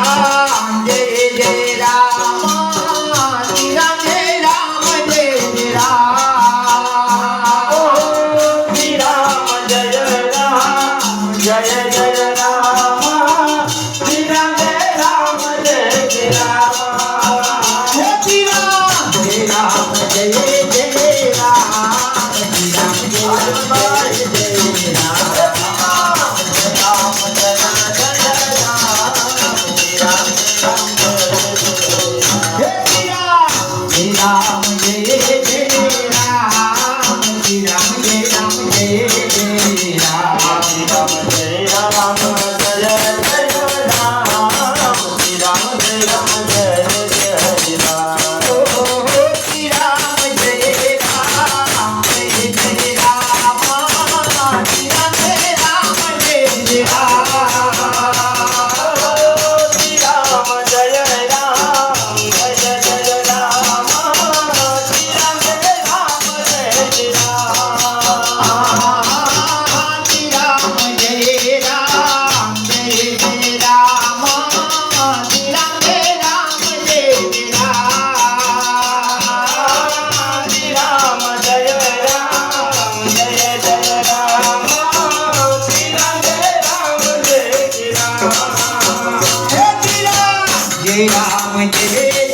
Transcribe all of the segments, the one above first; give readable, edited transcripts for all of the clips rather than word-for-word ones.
Jai Ram, Jai Ram, Jai Ram, Jai Ram, Jai Jai Ram, Jai Ram, Jai Jai Ram, Jai Ram, Jai Ram, Jai Jai Ram, Jai Ram, Jai Ram, Jai Jai Ram, Jai Ram, Jai Ram, Jai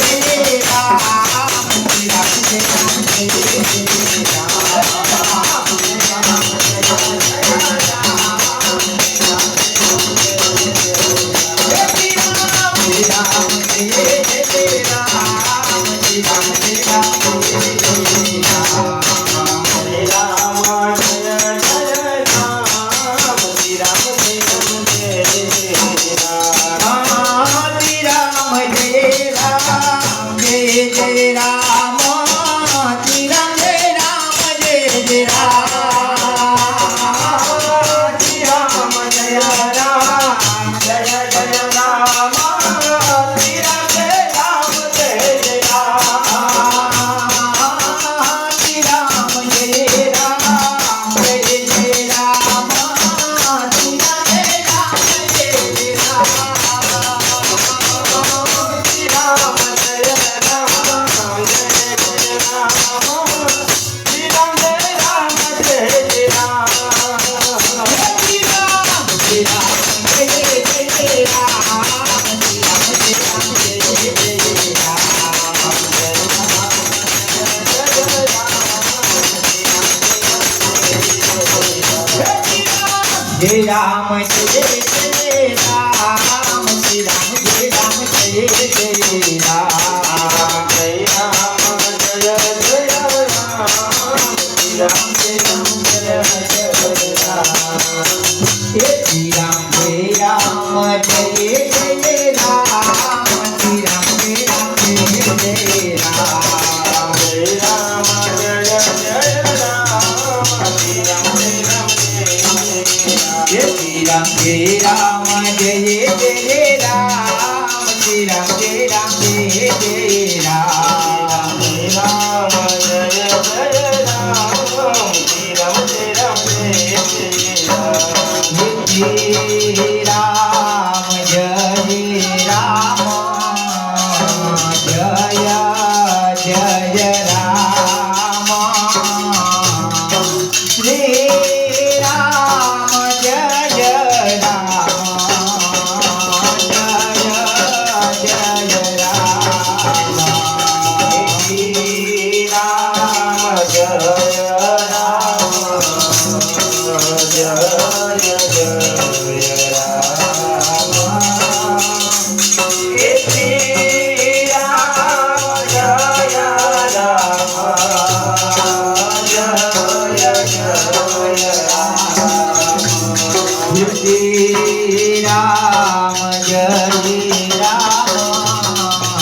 Jai Ram, Jai Ram, Jai Jai Ram, Jai Ram, Jai Ram. Jai Ram, Jai Ram, Jai Jai Ram, Jai Ram, Jai Ram, Jai Jai Ram, Jai Ram, Jai Jai Ram, Jai Ram, Jai Ram, Jai Jai Ram, Jai Ram, Jai Ram, Jaya Jaya Ram, Shri Ram. Jai Ram, Jai